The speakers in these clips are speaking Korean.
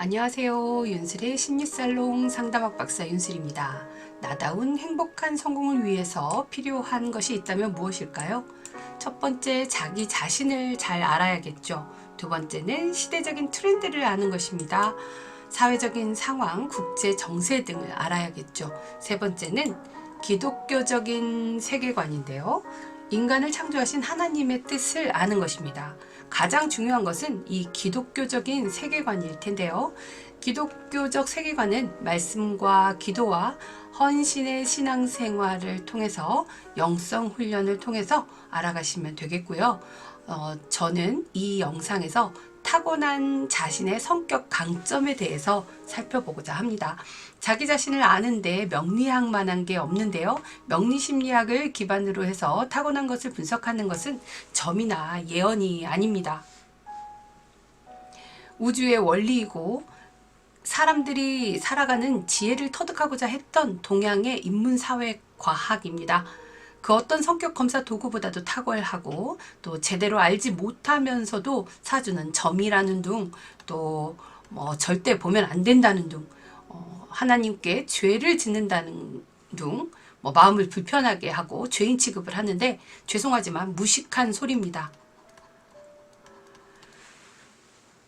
안녕하세요. 윤슬의 심리살롱 상담학 박사 윤슬입니다. 나다운 행복한 성공을 위해서 필요한 것이 있다면 무엇일까요? 첫 번째, 자기 자신을 잘 알아야겠죠. 두 번째는 시대적인 트렌드를 아는 것입니다. 사회적인 상황, 국제 정세 등을 알아야겠죠. 세 번째는 기독교적인 세계관인데요. 인간을 창조하신 하나님의 뜻을 아는 것입니다. 가장 중요한 것은 이 기독교적인 세계관일 텐데요. 기독교적 세계관은 말씀과 기도와 헌신의 신앙생활을 통해서 영성 훈련을 통해서 알아가시면 되겠고요. 저는 이 영상에서 타고난 자신의 성격 강점에 대해서 살펴보고자 합니다. 자기 자신을 아는데 명리학만한 게 없는데요. 명리심리학을 기반으로 해서 타고난 것을 분석하는 것은 점이나 예언이 아닙니다. 우주의 원리이고 사람들이 살아가는 지혜를 터득하고자 했던 동양의 인문사회 과학입니다. 그 어떤 성격 검사 도구보다도 탁월하고 또 제대로 알지 못하면서도 사주는 점이라는 둥, 또 절대 보면 안 된다는 둥, 하나님께 죄를 짓는다는 둥, 마음을 불편하게 하고 죄인 취급을 하는데 죄송하지만 무식한 소리입니다.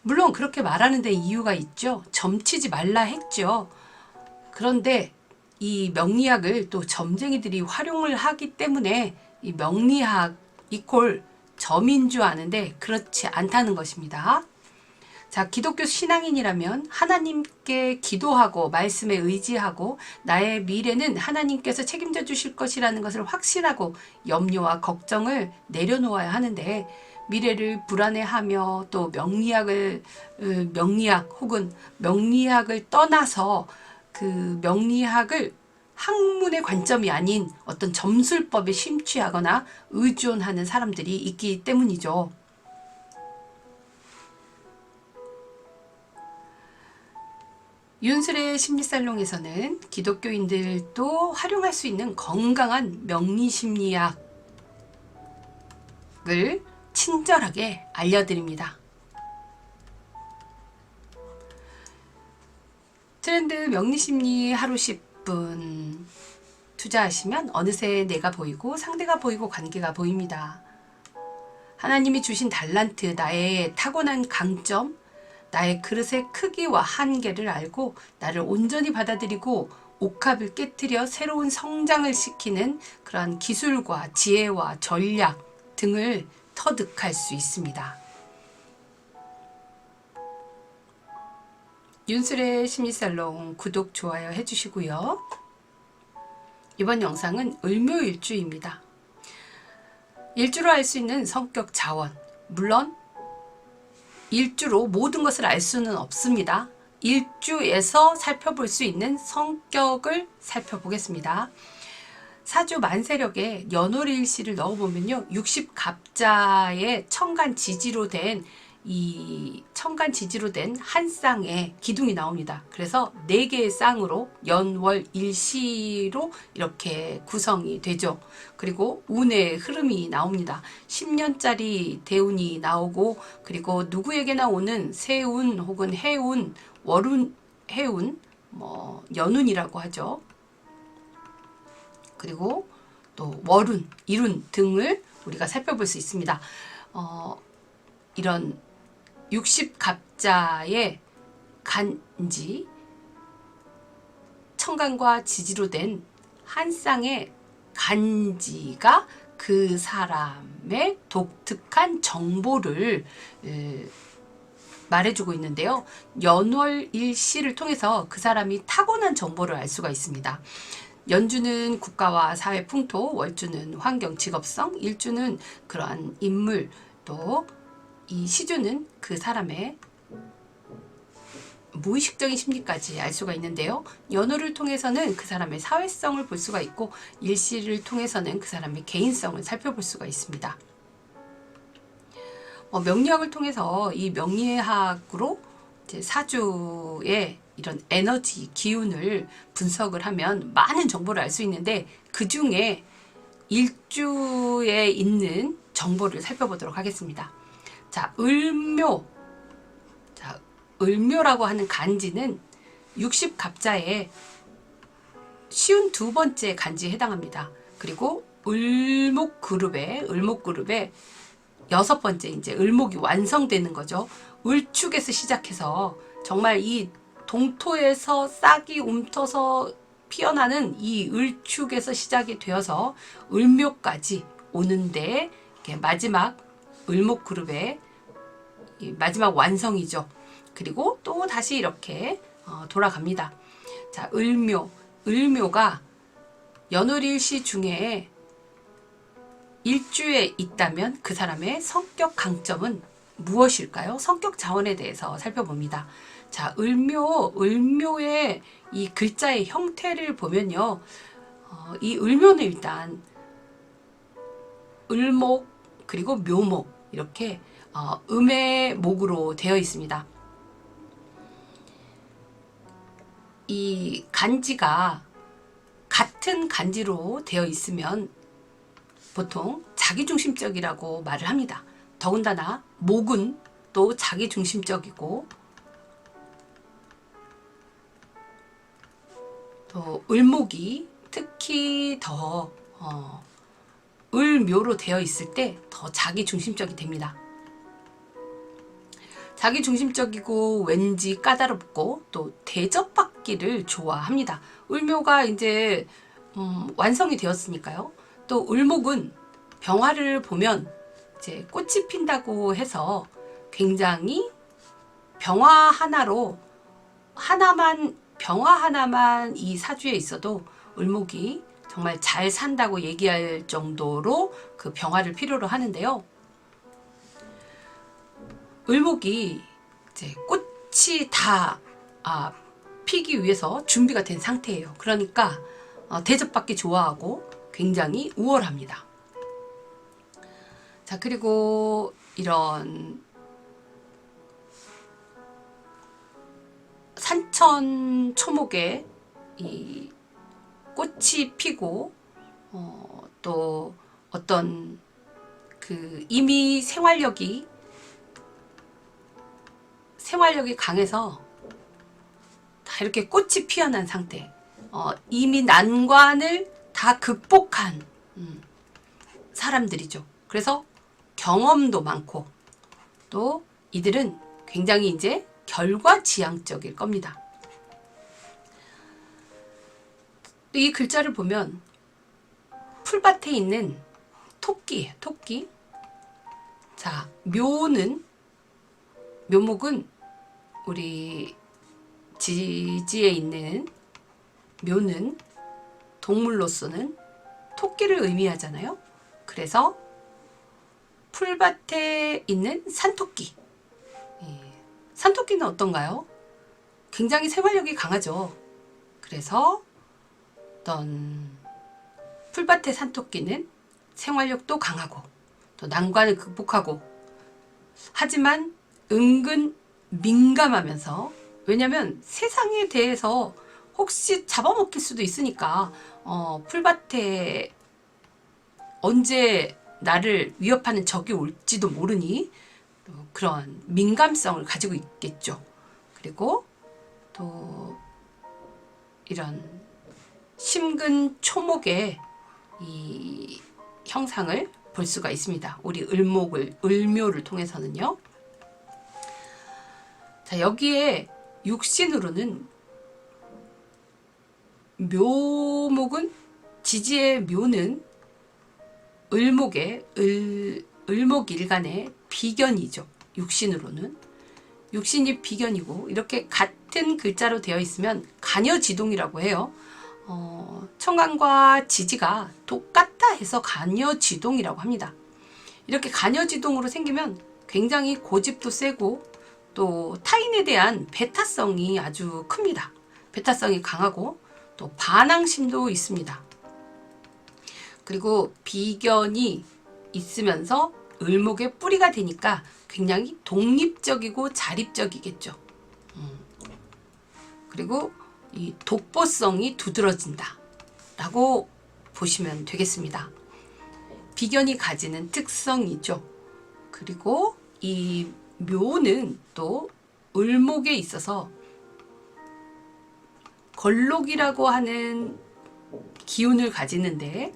물론 그렇게 말하는 데 이유가 있죠. 점치지 말라 했죠. 그런데 이 명리학을 또 점쟁이들이 활용을 하기 때문에 이 명리학 이퀄 점인 줄 아는데 그렇지 않다는 것입니다. 자, 기독교 신앙인이라면 하나님께 기도하고 말씀에 의지하고 나의 미래는 하나님께서 책임져 주실 것이라는 것을 확신하고 염려와 걱정을 내려놓아야 하는데 미래를 불안해하며 또 명리학 혹은 명리학을 떠나서 그 명리학을 학문의 관점이 아닌 어떤 점술법에 심취하거나 의존하는 사람들이 있기 때문이죠. 윤슬의 심리살롱에서는 기독교인들도 활용할 수 있는 건강한 명리심리학을 친절하게 알려드립니다. 트렌드 명리심리 하루 10분 투자하시면 어느새 내가 보이고 상대가 보이고 관계가 보입니다. 하나님이 주신 달란트, 나의 타고난 강점, 나의 그릇의 크기와 한계를 알고 나를 온전히 받아들이고 옥합을 깨뜨려 새로운 성장을 시키는 그러한 기술과 지혜와 전략 등을 터득할 수 있습니다. 윤슬의 심리살롱 구독, 좋아요 해주시고요. 이번 영상은 을묘일주입니다. 일주로 알 수 있는 성격 자원, 물론 일주로 모든 것을 알 수는 없습니다. 일주에서 살펴볼 수 있는 성격을 살펴보겠습니다. 사주 만세력에 연월일시를 넣어보면요, 60갑자의 천간지지로 된 한 쌍의 기둥이 나옵니다. 그래서 4개의 쌍으로 연월일시로 이렇게 구성이 되죠. 그리고 운의 흐름이 나옵니다. 10년짜리 대운이 나오고, 그리고 누구에게나 오는 세운 혹은 해운, 월운, 해운, 연운이라고 하죠. 그리고 또 월운, 일운 등을 우리가 살펴볼 수 있습니다. 이런 60갑자의 간지, 천간과 지지로 된 한 쌍의 간지가 그 사람의 독특한 정보를 말해주고 있는데요. 연월일시를 통해서 그 사람이 타고난 정보를 알 수가 있습니다. 연주는 국가와 사회 풍토, 월주는 환경, 직업성, 일주는 그러한 인물, 또 이 시주는 그 사람의 무의식적인 심리까지 알 수가 있는데요. 연호를 통해서는 그 사람의 사회성을 볼 수가 있고, 일시를 통해서는 그 사람의 개인성을 살펴볼 수가 있습니다. 명리학을 통해서 이 명리학으로 이제 사주의 이런 에너지, 기운을 분석을 하면 많은 정보를 알 수 있는데, 그 중에 일주에 있는 정보를 살펴보도록 하겠습니다. 자, 을묘. 자, 을묘라고 하는 간지는 60갑자에 쉬운 두 번째 간지에 해당합니다. 그리고 을목그룹의 여섯 번째 이제 을목이 완성되는 거죠. 을축에서 시작해서 정말 이 동토에서 싹이 움터서 피어나는 이 을축에서 시작이 되어서 을묘까지 오는데 마지막 을목그룹의 마지막 완성이죠. 그리고 또 다시 이렇게 돌아갑니다. 자, 을묘가 연월일시 중에 일주에 있다면 그 사람의 성격 강점은 무엇일까요? 성격 자원에 대해서 살펴봅니다. 자, 을묘의 이 글자의 형태를 보면요. 이 을묘는 일단 을목 그리고 묘목 이렇게 음의 목으로 되어 있습니다. 이 간지가 같은 간지로 되어 있으면 보통 자기중심적이라고 말을 합니다. 더군다나 목은 또 자기중심적이고 또 을목이 특히 더 을묘로 되어 있을 때 더 자기중심적이 됩니다. 자기중심적이고 왠지 까다롭고 또 대접받기를 좋아합니다. 을묘가 이제 완성이 되었으니까요. 또 을목은 병화를 보면 이제 꽃이 핀다고 해서 굉장히 병화 하나만 이 사주에 있어도 을목이 정말 잘 산다고 얘기할 정도로 그 병화를 필요로 하는데요. 을목이 이제 꽃이 다 피기 위해서 준비가 된 상태예요. 그러니까 대접받기 좋아하고 굉장히 우월합니다. 자, 그리고 이런 산천 초목에 이 꽃이 피고 또 어떤 그 이미 생활력이 강해서 다 이렇게 꽃이 피어난 상태, 이미 난관을 다 극복한 사람들이죠. 그래서 경험도 많고 또 이들은 굉장히 이제 결과지향적일 겁니다. 이 글자를 보면 풀밭에 있는 토끼예요. 토끼. 자, 묘목은 우리 지지에 있는 묘는 동물로서는 토끼를 의미하잖아요. 그래서 풀밭에 있는 산토끼. 산토끼는 어떤가요? 굉장히 생활력이 강하죠. 그래서 어떤 풀밭의 산토끼는 생활력도 강하고 또 난관을 극복하고 하지만 은근 민감하면서, 왜냐면 세상에 대해서 혹시 잡아먹힐 수도 있으니까 풀밭에 언제 나를 위협하는 적이 올지도 모르니 그런 민감성을 가지고 있겠죠. 그리고 또 이런 심근 초목의 이 형상을 볼 수가 있습니다. 우리 을묘를 통해서는요. 자, 여기에 육신으로는 묘목은 지지의 묘는 을목일간의 비견이죠. 육신으로는 육신이 비견이고 이렇게 같은 글자로 되어 있으면 간여지동이라고 해요. 청간과 지지가 똑같다 해서 간여지동이라고 합니다. 이렇게 간여지동으로 생기면 굉장히 고집도 세고 또 타인에 대한 배타성이 아주 큽니다. 배타성이 강하고 또 반항심도 있습니다. 그리고 비견이 있으면서 을목의 뿌리가 되니까 굉장히 독립적이고 자립적이겠죠. 그리고 이 독보성이 두드러진다 라고 보시면 되겠습니다. 비견이 가지는 특성이죠. 그리고 이 묘는 또 을목에 있어서 걸록이라고 하는 기운을 가지는데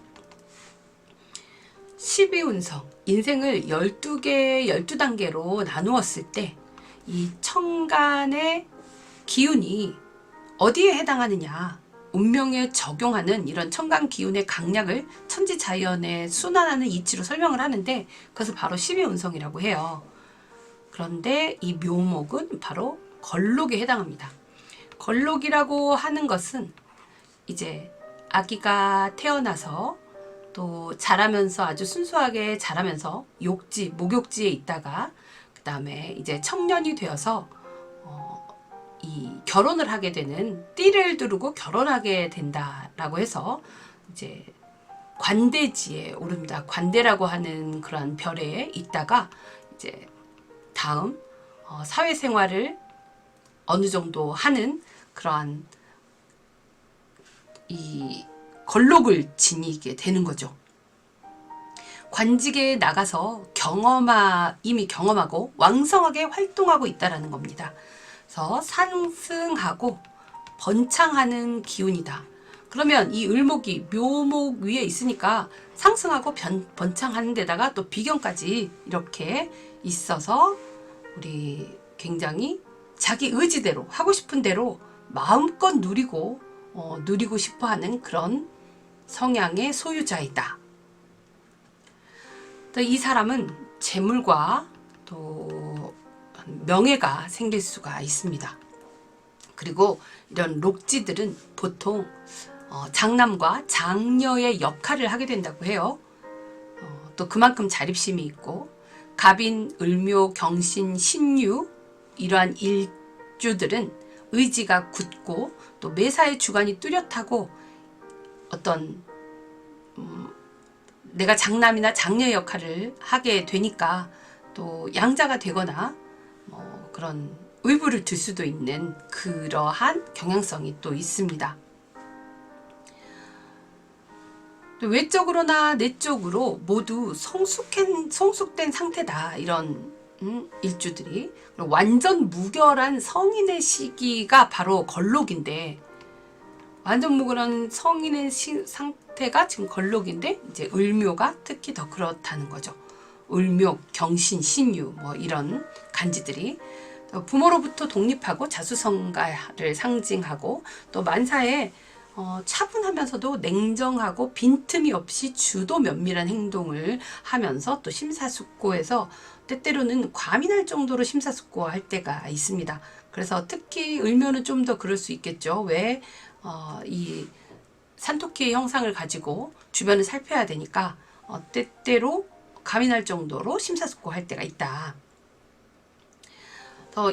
12운성, 인생을 12개, 12단계로 나누었을 때 이 천간의 기운이 어디에 해당하느냐, 운명에 적용하는 이런 천간 기운의 강약을 천지자연에 순환하는 이치로 설명을 하는데 그것을 바로 12운성이라고 해요. 그런데 이 묘목은 바로 걸록에 해당합니다. 걸록이라고 하는 것은 이제 아기가 태어나서 또 자라면서 아주 순수하게 자라면서 욕지, 목욕지에 있다가 그 다음에 이제 청년이 되어서 이 결혼을 하게 되는 띠를 두르고 결혼하게 된다라고 해서 이제 관대지에 오릅니다. 관대라고 하는 그런 별에 있다가 이제 다음 사회생활을 어느 정도 하는 그러한 이 걸록을 지니게 되는 거죠. 관직에 나가서 이미 경험하고 왕성하게 활동하고 있다라는 겁니다. 그래서 상승하고 번창하는 기운이다. 그러면 이 을목이 묘목 위에 있으니까 상승하고 번창하는 데다가 또 비견까지 이렇게 있어서 우리 굉장히 자기 의지대로 하고 싶은 대로 마음껏 누리고 싶어하는 그런 성향의 소유자이다. 또 이 사람은 재물과 또 명예가 생길 수가 있습니다. 그리고 이런 록지들은 보통 장남과 장녀의 역할을 하게 된다고 해요. 또 그만큼 자립심이 있고 갑인, 을묘, 경신, 신유 이러한 일주들은 의지가 굳고 또 매사의 주관이 뚜렷하고 어떤 내가 장남이나 장녀 역할을 하게 되니까 또 양자가 되거나 그런 의부를 들 수도 있는 그러한 경향성이 또 있습니다. 또 외적으로나 내적으로 모두 성숙된 상태다. 이런 일주들이 완전 무결한 성인의 시기가 바로 걸록인데 완전 무결한 성인의 상태가 지금 걸록인데 이제 을묘가 특히 더 그렇다는 거죠. 을묘, 경신, 신유 이런 간지들이 부모로부터 독립하고 자수성가를 상징하고 또 만사에 차분하면서도 냉정하고 빈틈이 없이 주도 면밀한 행동을 하면서 또 심사숙고해서 때때로는 과민할 정도로 심사숙고할 때가 있습니다. 그래서 특히 을묘는 좀 더 그럴 수 있겠죠. 왜? 이 산토끼의 형상을 가지고 주변을 살펴야 되니까 때때로 과민할 정도로 심사숙고할 때가 있다.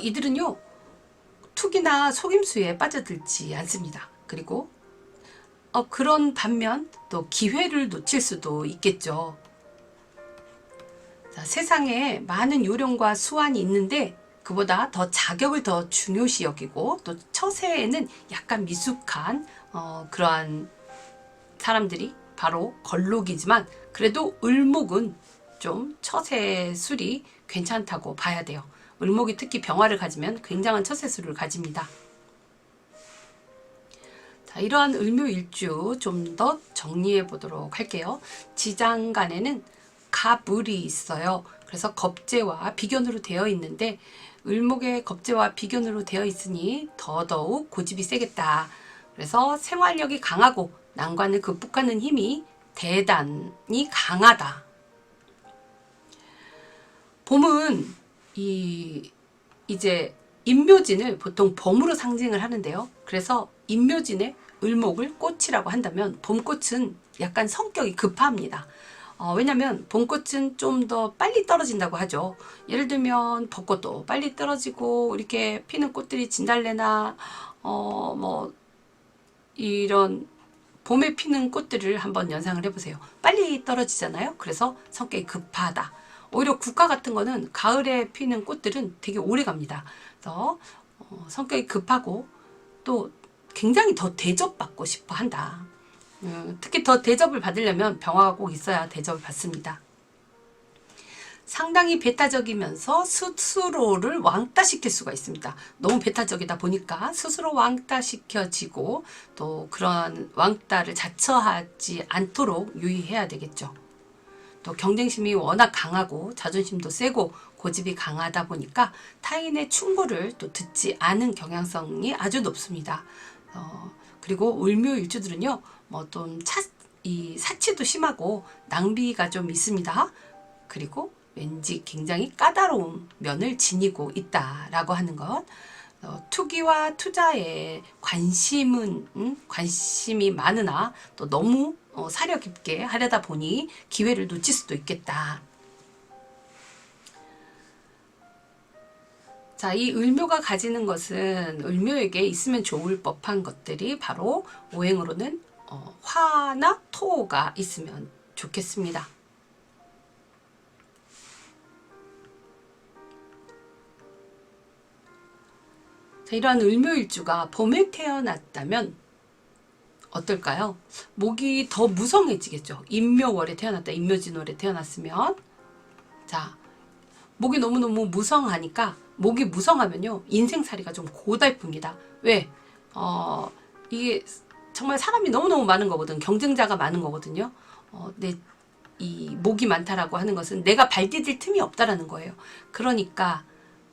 이들은요 툭이나 속임수에 빠져들지 않습니다. 그리고 그런 반면 또 기회를 놓칠 수도 있겠죠. 자, 세상에 많은 요령과 수완이 있는데 그보다 더 자격을 더 중요시 여기고 또 처세에는 약간 미숙한 그러한 사람들이 바로 걸록이지만 그래도 을목은 좀 처세술이 괜찮다고 봐야 돼요. 을목이 특히 병화를 가지면 굉장한 처세술을 가집니다. 자, 이러한 을묘일주 좀 더 정리해 보도록 할게요. 지장간에는 갑을이 있어요. 그래서 겁재와 비견으로 되어 있는데 을목의 겁재와 비견으로 되어 있으니 더더욱 고집이 세겠다. 그래서 생활력이 강하고 난관을 극복하는 힘이 대단히 강하다. 봄은 이제 인묘진을 보통 봄으로 상징을 하는데요. 그래서 인묘진의 을목을 꽃이라고 한다면 봄꽃은 약간 성격이 급합니다. 왜냐면 봄꽃은 좀 더 빨리 떨어진다고 하죠. 예를 들면 벚꽃도 빨리 떨어지고 이렇게 피는 꽃들이 진달래나 이런 봄에 피는 꽃들을 한번 연상을 해보세요. 빨리 떨어지잖아요. 그래서 성격이 급하다. 오히려 국화 같은 거는 가을에 피는 꽃들은 되게 오래 갑니다. 그래서 성격이 급하고 또 굉장히 더 대접받고 싶어 한다. 특히 더 대접을 받으려면 병화가 꼭 있어야 대접을 받습니다. 상당히 배타적이면서 스스로를 왕따시킬 수가 있습니다. 너무 배타적이다 보니까 스스로 왕따시켜지고 또 그런 왕따를 자처하지 않도록 유의해야 되겠죠. 또 경쟁심이 워낙 강하고 자존심도 세고 고집이 강하다 보니까 타인의 충고를 또 듣지 않은 경향성이 아주 높습니다. 그리고 을묘일주들은요, 이 사치도 심하고 낭비가 좀 있습니다. 그리고 왠지 굉장히 까다로운 면을 지니고 있다라고 하는 것. 투기와 투자에 관심이 많으나 또 너무 사려 깊게 하려다 보니 기회를 놓칠 수도 있겠다. 자, 이 을묘가 가지는 것은 을묘에게 있으면 좋을 법한 것들이 바로 오행으로는 화나 토가 있으면 좋겠습니다. 자, 이러한 을묘일주가 봄에 태어났다면 어떨까요? 목이 더 무성해지겠죠. 임묘월에 태어났다, 임묘진월에 태어났으면. 자, 목이 너무너무 무성하니까, 목이 무성하면요, 인생살이가 좀 고달픕니다. 왜? 이게 정말 사람이 너무너무 많은 거거든. 경쟁자가 많은 거거든요. 이 목이 많다라고 하는 것은 내가 발 디딜 틈이 없다라는 거예요. 그러니까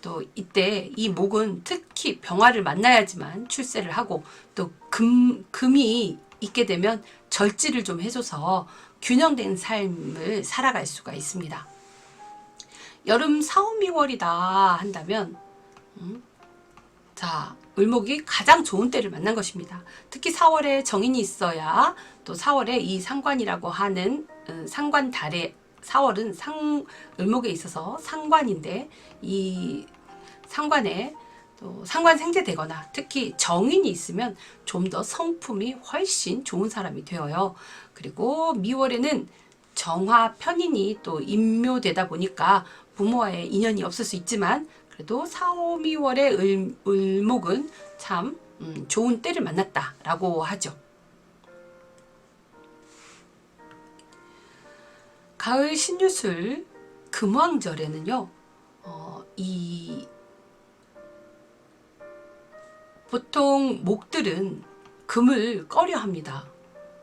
또 이때 이 목은 특히 병화를 만나야지만 출세를 하고 또 금이 있게 되면 절지를 좀 해줘서 균형된 삶을 살아갈 수가 있습니다. 여름 4, 5, 6월이다 한다면 자, 을목이 가장 좋은 때를 만난 것입니다. 특히 4월에 정인이 있어야 또 4월에 이 상관이라고 하는 상관달에 4월은 을목에 있어서 상관인데 이 상관에 또 상관 생재되거나 특히 정인이 있으면 좀 더 성품이 훨씬 좋은 사람이 되어요. 그리고 미월에는 정화 편인이 또 임묘되다 보니까 부모와의 인연이 없을 수 있지만 그래도 4, 5, 미월의 을목은 참 좋은 때를 만났다라고 하죠. 가을 신유술 금왕절에는요, 보통 목들은 금을 꺼려 합니다.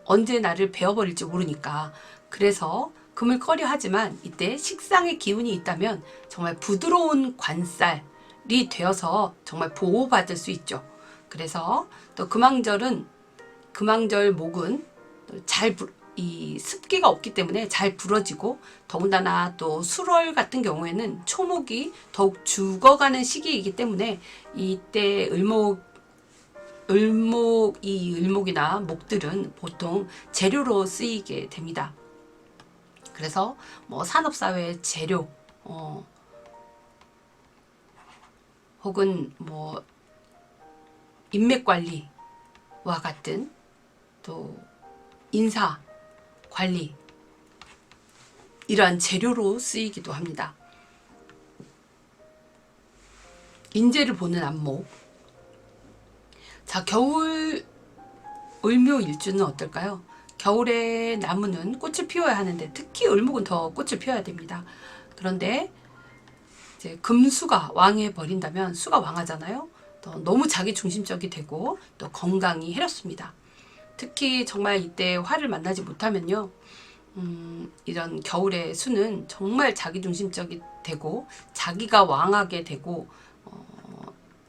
언제 나를 베어버릴지 모르니까. 그래서 금을 꺼려 하지만 이때 식상의 기운이 있다면 정말 부드러운 관살이 되어서 정말 보호받을 수 있죠. 그래서 또 금왕절 목은 이 습기가 없기 때문에 잘 부러지고 더군다나 또 술월 같은 경우에는 초목이 더욱 죽어가는 시기이기 때문에 이때 을목이나 목들은 보통 재료로 쓰이게 됩니다. 그래서 산업사회 재료 혹은 인맥관리와 같은 또 인사관리 이러한 재료로 쓰이기도 합니다. 인재를 보는 안목. 자, 겨울 을묘일주는 어떨까요? 겨울에 나무는 꽃을 피워야 하는데 특히 을목은 더 꽃을 피워야 됩니다. 그런데 이제 금수가 왕해 버린다면 수가 왕하잖아요. 또 너무 자기 중심적이 되고 또 건강이 해롭습니다. 특히 정말 이때 화를 만나지 못하면요, 이런 겨울의 수는 정말 자기 중심적이 되고 자기가 왕하게 되고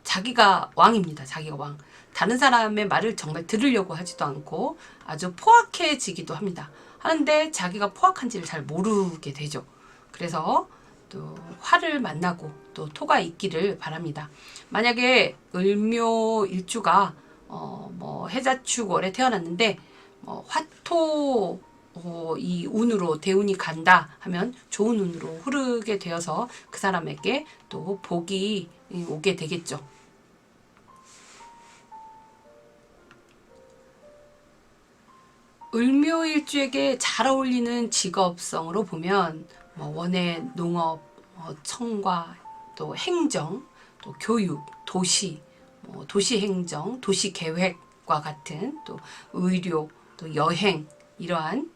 자기가 왕입니다. 자기가 왕. 다른 사람의 말을 정말 들으려고 하지도 않고 아주 포악해지기도 합니다. 하는데 자기가 포악한지를 잘 모르게 되죠. 그래서 또 화를 만나고 또 토가 있기를 바랍니다. 만약에 을묘 일주가 해자축월에 태어났는데 화토 이 운으로 대운이 간다 하면 좋은 운으로 흐르게 되어서 그 사람에게 또 복이 오게 되겠죠. 을묘일주에게 잘 어울리는 직업성으로 보면 원예, 농업, 청과, 또 행정, 또 교육, 도시, 도시행정, 도시계획과 같은 또 의료, 또 여행 이러한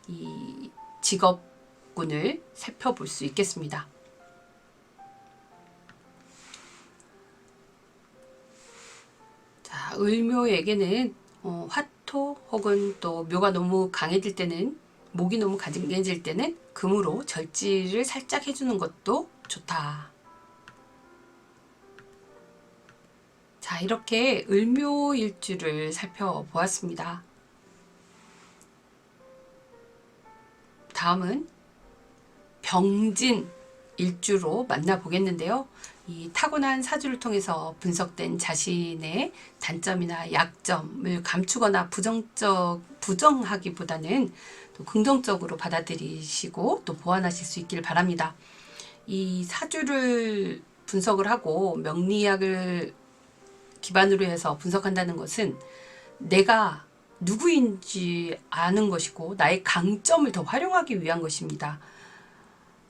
이 직업군이 조건을 살펴볼 수 있겠습니다. 자, 을묘에게는 화토 혹은 또 묘가 너무 강해질 때는, 목이 너무 강해질 때는 금으로 절지를 살짝 해주는 것도 좋다. 자, 이렇게 을묘일주를 살펴보았습니다. 다음은 병진 일주로 만나보겠는데요. 이 타고난 사주를 통해서 분석된 자신의 단점이나 약점을 감추거나 부정하기보다는 또 긍정적으로 받아들이시고 또 보완하실 수 있기를 바랍니다. 이 사주를 분석을 하고 명리학을 기반으로 해서 분석한다는 것은 내가 누구인지 아는 것이고 나의 강점을 더 활용하기 위한 것입니다.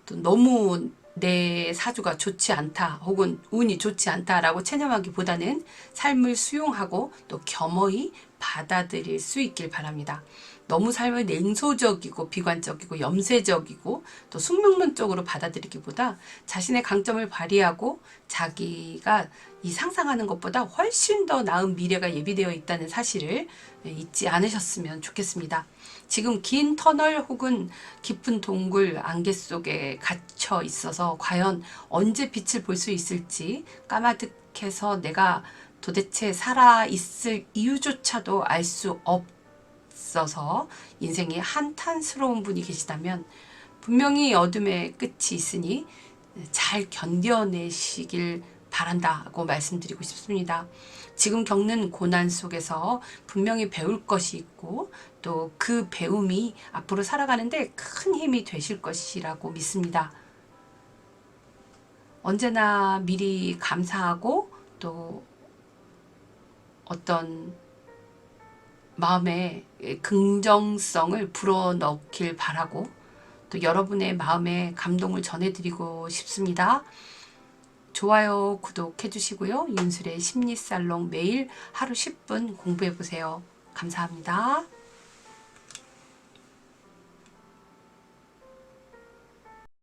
또 너무 내 사주가 좋지 않다 혹은 운이 좋지 않다라고 체념하기보다는 삶을 수용하고 또 겸허히 받아들일 수 있길 바랍니다. 너무 삶을 냉소적이고 비관적이고 염세적이고 또 숙명론적으로 받아들이기보다 자신의 강점을 발휘하고 자기가 이 상상하는 것보다 훨씬 더 나은 미래가 예비되어 있다는 사실을 잊지 않으셨으면 좋겠습니다. 지금 긴 터널 혹은 깊은 동굴 안개 속에 갇혀 있어서 과연 언제 빛을 볼 수 있을지 까마득해서 내가 도대체 살아있을 이유조차도 알 수 없어서 인생이 한탄스러운 분이 계시다면 분명히 어둠의 끝이 있으니 잘 견뎌내시길 바란다고 말씀드리고 싶습니다. 지금 겪는 고난 속에서 분명히 배울 것이 있고 또 그 배움이 앞으로 살아가는데 큰 힘이 되실 것이라고 믿습니다. 언제나 미리 감사하고 또 어떤 마음에 긍정성을 불어넣길 바라고 또 여러분의 마음에 감동을 전해드리고 싶습니다. 좋아요, 구독해 주시고요. 윤술의 심리살롱 매일 하루 10분 공부해 보세요. 감사합니다.